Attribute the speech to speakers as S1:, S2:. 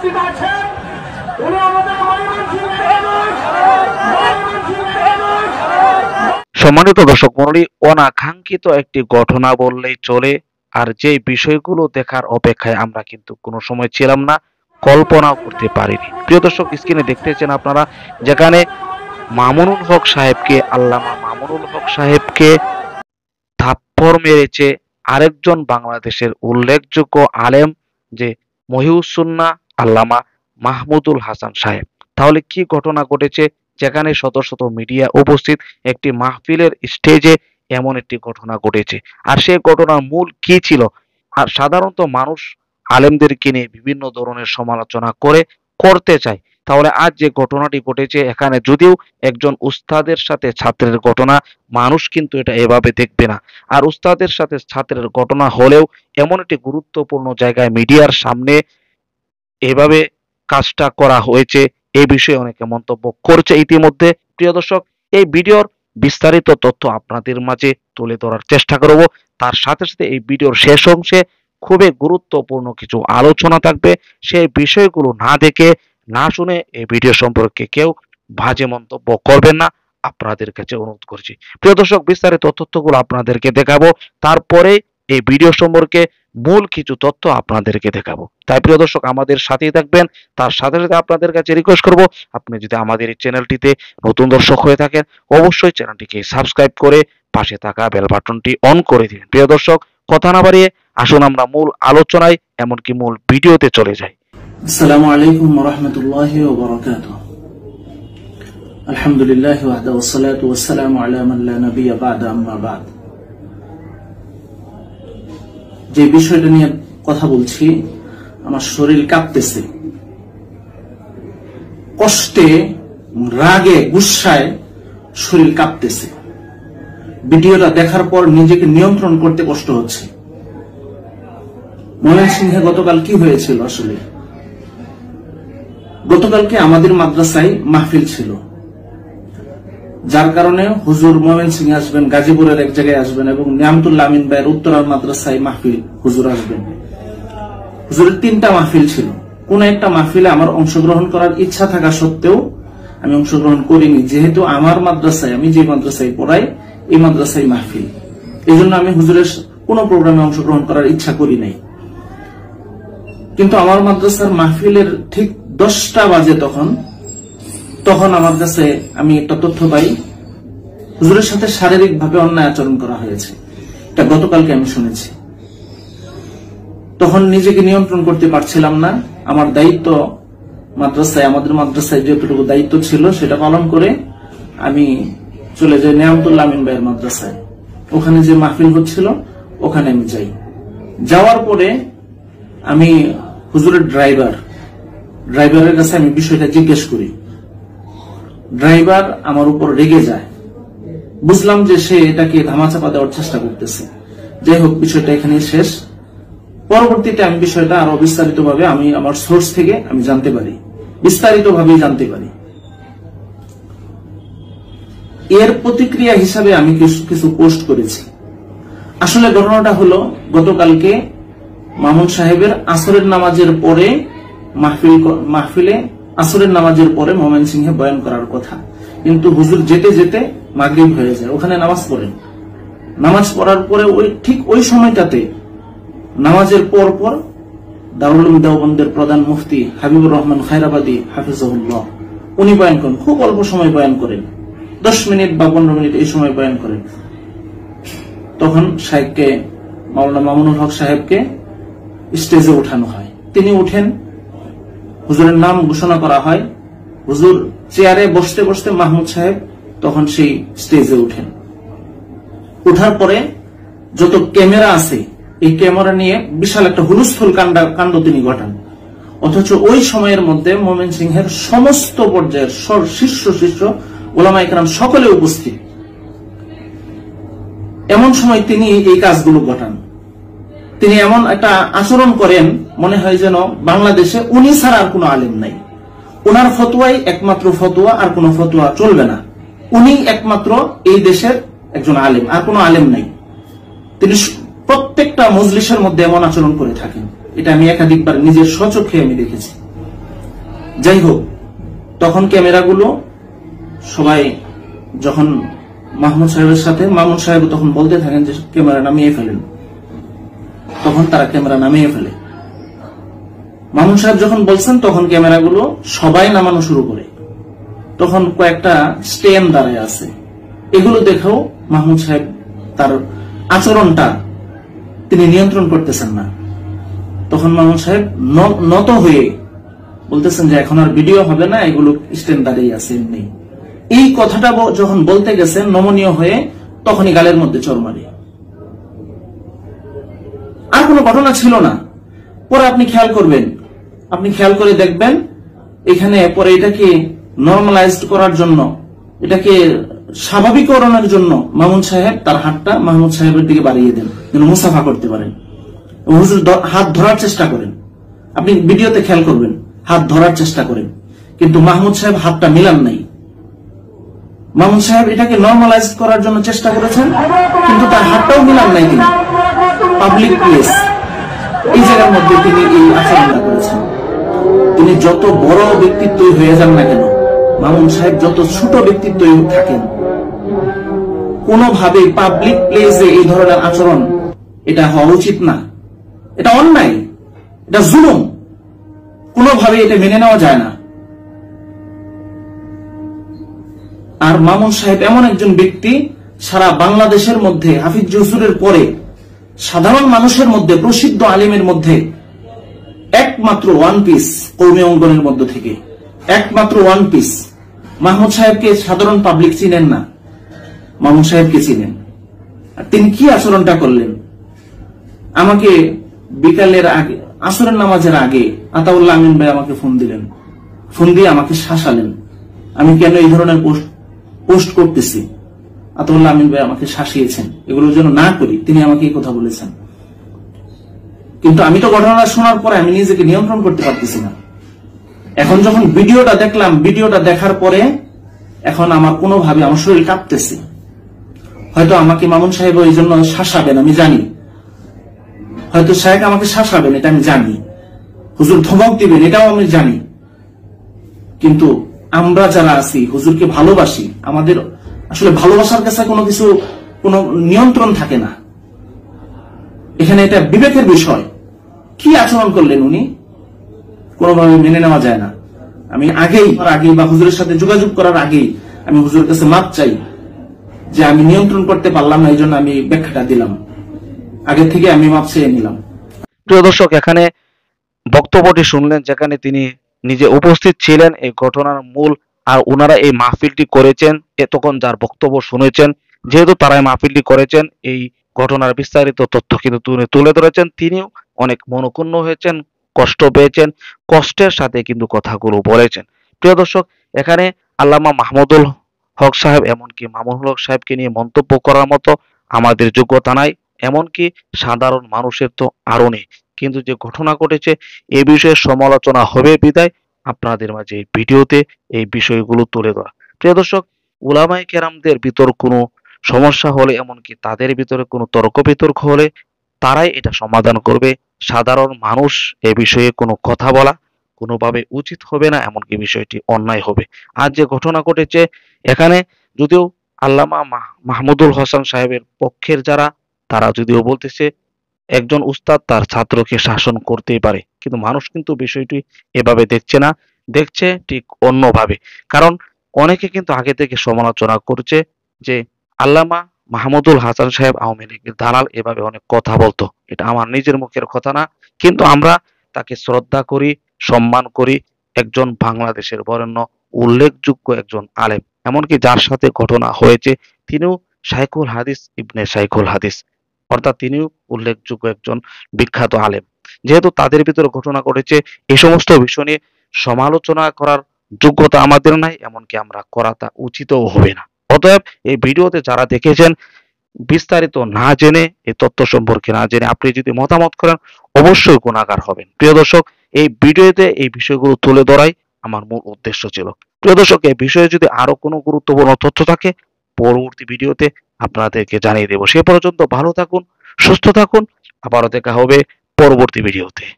S1: উপস্থিত আছেন উনি আমাদের
S2: সম্মানিত দর্শক মণ্ডলী, অনাকাঙ্ক্ষিত একটি ঘটনা বললেই চলে। আর যে বিষয়গুলো দেখার অপেক্ষায় আমরা কিন্তু কোনো সময় ছিলাম না, কল্পনাও করতে পারিনি। প্রিয় দর্শক, স্ক্রিনে দেখতেছেন আপনারা, যেখানে মামুনুল হক সাহেবকে, আল্লামা মামুনুল হক সাহেবকে থাপ্পড় মেরেছে আরেকজন বাংলাদেশের উল্লেখযোগ্য আলেম, যে মহিউসুন্নাহ আল্লামা মাহমুদুল হাসান সাহেব। তাহলে কি ঘটনা ঘটেছে, যেখানে শত শত মিডিয়া উপস্থিত একটি মাহফিলের স্টেজে এমন একটি ঘটনা ঘটেছে? আর সেই ঘটনার মূল কি ছিল? আর সাধারণত মানুষ আলেমদেরকে নিয়ে বিভিন্ন ধরনের সমালোচনা করতে চায়। তাহলে আজ যে ঘটনাটি ঘটেছে, এখানে যদিও একজন উস্তাদের সাথে ছাত্রের ঘটনা, মানুষ কিন্তু এটা এভাবে দেখবে না। আর উস্তাদের সাথে ছাত্রের ঘটনা হলেও এমন একটি গুরুত্বপূর্ণ জায়গায় মিডিয়ার সামনে এভাবে কাজটা করা হয়েছে, এই বিষয়ে অনেকে মন্তব্য করছে ইতিমধ্যে। প্রিয় দর্শক, এই ভিডিওর বিস্তারিত তথ্য আপনাদের মাঝে তুলে ধরার চেষ্টা করব। তার সাথে সাথে এই ভিডিওর শেষ অংশে খুবই গুরুত্বপূর্ণ কিছু আলোচনা থাকবে। সেই বিষয়গুলো না দেখে না শুনে এই ভিডিও সম্পর্কে কেউ বাজে মন্তব্য করবেন না, আপনাদের কাছে অনুরোধ করছি। প্রিয় দর্শক, বিস্তারিত তথ্যগুলো আপনাদেরকে দেখাবো, তারপরে এই ভিডিও সম্পর্কে মূল কিছু তথ্য আপনাদেরকে দেখাবো। তাই প্রিয় দর্শক, আমাদের সাথেই থাকবেন। তার সাথে সাথে আপনাদের কাছে রিকোয়েস্ট করব, আপনি যদি আমাদের এই চ্যানেলটিতে নতুন দর্শক হয়ে থাকেন, অবশ্যই চ্যানেলটিকে সাবস্ক্রাইব করে পাশে থাকা বেল বাটনটি অন করে দিন। প্রিয় দর্শক, কথা না বাড়িয়ে আসুন আমরা মূল আলোচনায়, এমনকি মূল ভিডিওতে চলে যাই।
S3: আসসালামু আলাইকুম ওয়া রাহমাতুল্লাহি ওয়া বারাকাতুহু। আলহামদুলিল্লাহি ওয়াহদা ওয়াস সালাতু ওয়াস সালামু আলা মান লা নাবিয়্যা বা'দা, আম্মা বা'দ। যে বিষয়টা নিয়ে কথা বলছি, আমার শরীর কাঁপতেছে, কষ্টে, রাগে, গুসায় শরীর কাঁপতেছে। ভিডিওটা দেখার পর নিজেকে নিয়ন্ত্রণ করতে কষ্ট হচ্ছে। ময়মনসিংহে গতকাল কি হয়েছিল? আসলে গতকালকে আমাদের মাদ্রাসায় মাহফিল ছিল, যার কারণে হুজুর ময়মনসিংহে আসবেন, গাজীপুরের এক জায়গায় আসবেন, এবং নিয়ামতুল্লাহ আমিন ভাইয়ের উত্তরার মাদ্রাসায় মাহফিল হুজুর আসবেন। হুজুরের 3টা মাহফিল ছিল। কোন একটা মাহফিলে আমার অংশগ্রহণ করার ইচ্ছা থাকা সত্ত্বেও আমি অংশগ্রহণ করিনি, যেহেতু আমার মাদ্রাসায়, আমি যে মাদ্রাসায় পড়াই, এই মাদ্রাসায় মাহফিল। এই জন্য আমি হুজুরের কোন প্রোগ্রামে অংশগ্রহণ করার ইচ্ছা করি নাই। কিন্তু আমার মাদ্রাসার মাহফিলের ঠিক 10টা বাজে তখন আমার কাছে আমি একটা তথ্য পাই, হুজুরের সাথে শারীরিক ভাবে অন্যায় আচরণ করা হয়েছে। এটা গতকালকে আমি শুনেছি। তখন নিজেকে নিয়ন্ত্রণ করতে পারছিলাম না। আমার দায়িত্ব মাদ্রাসায়, আমাদের মাদ্রাসায় যতটুকু দায়িত্ব ছিল সেটা পালন করে আমি চলে যাই নিয়ামতুল্লাহ আমিন ভাইয়ের মাদ্রাসায়। ওখানে যে মাহফিল হচ্ছিল ওখানে আমি যাই। যাওয়ার পরে আমি হুজুরের ড্রাইভারের কাছে আমি বিষয়টা জিজ্ঞেস করি। ড্রাইভার আমার উপর রেগে যায়। বুঝলাম যে সে এটাকে ধামাচাপা দেওয়ার চেষ্টা করতেছে। যাই হোক, বিষয়টা এখানে শেষ। পরবর্তীতে আমি বিষয়টা আরো বিস্তারিতভাবে আমি আমার সোর্স থেকে আমি জানতে পারি, বিস্তারিতভাবে জানতে পারি। এর প্রতিক্রিয়া হিসাবে আমি কিছু পোস্ট করেছি। আসলে ঘটনাটা হলো, গতকালকে মামুন সাহেবের আসরের নামাজের পরে মাহফিলে আসরের নামাজের পরে ময়মনসিংহে বয়ান করার কথা, কিন্তু হুজুর যেতে যেতে মাগরিব হয়ে যায়। ওখানে নামাজ পড়েন। নামাজ পড়ার পরে ঠিক ওই সময়টাতে নামাজের পর দারুল উলুম দেওবন্দের প্রধান মুফতি হাবিবুর রহমান খায়রাবাদী হাফিজাহুল্লাহ উনি বয়ান করেন। খুব অল্প সময় বয়ান করেন, 10 মিনিট বা 15 মিনিট এই সময় বয়ান করেন। তখন শাইখকে, মাওলানা মামুনুল হক সাহেবকে স্টেজে ওঠানো হয়। তিনি উঠেন, হুজুরের নাম ঘোষণা করা হয়। হুজুর চেয়ারে বসতে বসতে মাহমুদ সাহেব তখন সেই স্টেজে উঠেন। ওঠার পরে যত ক্যামেরা আছে, এই ক্যামেরা নিয়ে বিশাল একটা হুলস্থুল কাণ্ড তিনি ঘটান। অথচ ওই সময়ের মধ্যে ময়মনসিংহের সমস্ত পর্যায়ের শীর্ষ ওলামায়ে কেরাম সকলে উপস্থিত। এমন সময় তিনি এই কাজগুলো ঘটান। তিনি এমন একটা আচরণ করেন, মনে হয় যেন বাংলাদেশে উনি ছাড়া আর কোনো আলেম নাই। উনার ফতোয়াই একমাত্র ফতোয়া, আর কোনো ফতোয়া চলবে না। উনি একমাত্র এই দেশের একজন আলেম, আর কোনো আলেম নাই। তিনি প্রত্যেকটা মজলিসের মধ্যে এমন আচরণ করে থাকেন। এটা আমি একাধিকবার নিজের স্বচক্ষে আমি দেখেছি। যাই হোক, তখন ক্যামেরাগুলো সবাই যখন মাহমুদ সাহেবের সাথে, মামুন সাহেব তখন বলতে থাকেন যে ক্যামেরা নামিয়ে ফেলেন, তখন তারা ক্যামেরা নামিয়ে ফেলে। মামুন সাহেব যখন বলছেন তখন ক্যামেরাগুলো সবাই নামানো শুরু করে। তখন কয়েকটা স্ট্যান্ড দাঁড়ায় আছে, এগুলো দেখেও মাহমুদ সাহেব তার আচরণটা তিনি নিয়ন্ত্রণ করতেছেন না। তখন মামুন সাহেব নত হয়ে বলতেছেন যে এখন আর ভিডিও হবে না, এগুলো স্ট্যান্ড দাঁড়িয়ে আছে এমনি। এই কথাটা যখন বলতে গেছেন নমনীয় হয়ে, তখনই গালের মধ্যে চড় মারে। আর কোনো ঘটনা ছিল না। পরে আপনি খেয়াল করবেন, আপনি খেয়াল করে দেখবেন এখানে পরে এটাকে নর্মালাইজড করার জন্য, এটাকে স্বাভাবিকরণের জন্য মামুন সাহেব তার হাতটা মাহমুদ সাহেবের দিকে বাড়িয়ে দেন, যেন মুসাফা করতে পারেন। হুজুর হাত ধরার চেষ্টা করেন, আপনি ভিডিওতে খেয়াল করবেন, হাত ধরার চেষ্টা করেন, কিন্তু মাহমুদ সাহেব হাতটা মিলান নাই। মামুন সাহেব এটাকে নর্মালাইজ করার জন্য চেষ্টা করেছেন, কিন্তু তার হাতটাও মিলান নাই। তিনি পাবলিক প্লেস, এই জায়গার মধ্যে তিনি এই আচরণটা করেছেন। তিনি যত বড় ব্যক্তিত্বই হয়ে যান না কেন, মামুন সাহেব যত ছোট ব্যক্তিত্বই থাকেন, কোনোভাবে পাবলিক প্লেসে এই ধরনের আচরণ এটা হওয়া উচিত না। এটা অন্যায়, এটা জুলুম, কোনোভাবে এটা মেনে নেওয়া যায় না। আর মামুন সাহেব এমন একজন ব্যক্তি, সারা বাংলাদেশের মধ্যে হাফিজ হুজুরের পরে সাধারণ মানুষের মধ্যে, প্রসিদ্ধ আলেমের মধ্যে একমাত্র ওয়ান পিস, কৌমি অঙ্গনের মধ্য থেকে একমাত্র ওয়ান পিস। মাহমুদ সাহেবকে সাধারণ পাবলিক চিনেন না, মামুন সাহেবকে চিনেন। আর তিনি কি আচরণটা করলেন, আমাকে বিকালের আগে, আসরের নামাজের আগে আতাউল্লাহ আমিন ভাই আমাকে ফোন দিলেন, ফোন দিয়ে আমাকে শাসালেন। আমি কেন এই ধরনের পোস্ট করতেছি, আতাউল্লাহ আমিন ভাই আমাকে শাসিয়েছেন, এগুলো যেন না করি, তিনি আমাকে এই কথা বলেছেন। কিন্তু আমি তো ঘটনাটা শোনার পরে আমি নিজেকে নিয়ন্ত্রণ করতে পারতেছি না। এখন যখন ভিডিওটা দেখলাম, ভিডিওটা দেখার পরে এখন আমার কোনোভাবে আমার শরীর কাঁপতেছে। হয়তো আমাকে মামুন সাহেব এই জন্য শাসাবেন, আমি জানি, হয়তো সাহেব আমাকে শাসাবেন, এটা আমি জানি, হুজুর ধমক দিবেন, এটাও আমি জানি। কিন্তু আমরা যারা আছি, হুজুরকে ভালোবাসি, আমাদের আসলে ভালোবাসার কাছে কোনো নিয়ন্ত্রণ থাকে না। এখানে এটা বিবেকের বিষয়। কি আচরণ করলেন উনি, কোনোভাবে মেনে নেওয়া যায় না। আমি আগেই বা হুজুরের সাথে যোগাযোগ করার আগেই আমি হুজুরের কাছে মাপ চাই যে আমি নিয়ন্ত্রণ করতে পারলাম না, এই জন্য আমি ব্যাখ্যাটা দিলাম, আগে থেকে আমি মাপ চেয়ে নিলাম।
S2: প্রিয় দর্শক, এখানে বক্তব্যটি শুনলেন যেখানে তিনি নিজে উপস্থিত ছিলেন এই ঘটনার মূল, আর ওনারা এই মাহফিলটি করেছেন, তখন যার বক্তব্য শুনেছেন, যেহেতু তারা এই মাহফিলটি করেছেন, এই ঘটনার বিস্তারিত তথ্য কিন্তু তুলে ধরেছেন। তিনিও অনেক মনক্ষুণ্ণ হয়েছেন, কষ্ট পেয়েছেন, কষ্টের সাথে কিন্তু কথাগুলো বলেছেন। প্রিয় দর্শক, এখানে আল্লামা মাহমুদুল হক সাহেব, এমনকি মামুনুল হক সাহেবকে নিয়ে মন্তব্য করার মতো আমাদের যোগ্যতা নাই, এমনকি সাধারণ মানুষের তো আরো নেই। কিন্তু যে ঘটনা ঘটেছে এ বিষয়ে সমালোচনা হবে বিদায় আপনাদের মাঝে এই ভিডিওতে এই বিষয়গুলো তুলে ধরা। প্রিয় দর্শক, উলামায়ে কেরামদের ভিতর কোনো সমস্যা হলে, এমনকি তাদের ভিতরে কোনো তর্ক বিতর্ক হলে তারাই এটা সমাধান করবে। সাধারণ মানুষ এ বিষয়ে কোনো কথা বলা কোনোভাবে উচিত হবে না, এমনকি বিষয়টি অন্যায় হবে। আজ যে ঘটনা ঘটেছে এখানে, যদিও আল্লামা মাহমুদুল হাসান সাহেবের পক্ষের যারা, তারা যদিও বলতেছে একজন উস্তাদ তার ছাত্রকে শাসন করতেই পারে, কিন্তু মানুষ কিন্তু বিষয়টি এভাবে দেখছে না, দেখছে ঠিক অন্যভাবে। কারণ অনেকে কিন্তু আগে থেকে সমালোচনা করছে যে আল্লামা মাহমুদুল হাসান সাহেব আওয়ামী লীগের দালাল, এভাবে অনেক কথা বলতো। এটা আমার নিজের মুখের কথা না, কিন্তু আমরা তাকে শ্রদ্ধা করি, সম্মান করি, একজন বাংলাদেশের বরেণ্য উল্লেখযোগ্য একজন আলেম, এমনকি যার সাথে ঘটনা হয়েছে তিনিও শাইখুল হাদিস ইবনে শাইখুল হাদিস, অর্থাৎ তিনিও উল্লেখযোগ্য একজন বিখ্যাত আলেম। যেহেতু তাদের ভিতরে ঘটনা ঘটেছে, এই সমস্ত বিষয় নিয়ে সমালোচনা করার যোগ্যতা আমাদের নাই, এমনকি আমরা করাটা উচিতও হবে না। অতএব এই ভিডিওতে যারা দেখেছেন, বিস্তারিত না জেনে, এই তথ্য সম্পর্কে না জেনে আপনি যদি মতামত করেন, অবশ্যই গুনাহগার হবেন। প্রিয় দর্শক, এই ভিডিওতে এই বিষয়গুলো তুলে ধরাই আমার মূল উদ্দেশ্য ছিল। প্রিয় দর্শক, এই বিষয়ে যদি আরো কোনো গুরুত্বপূর্ণ তথ্য থাকে পরবর্তী ভিডিওতে আপনাদেরকে জানিয়ে দেব। সে পর্যন্ত ভালো থাকুন, সুস্থ থাকুন, আবারও দেখা হবে পরবর্তী ভিডিওতে।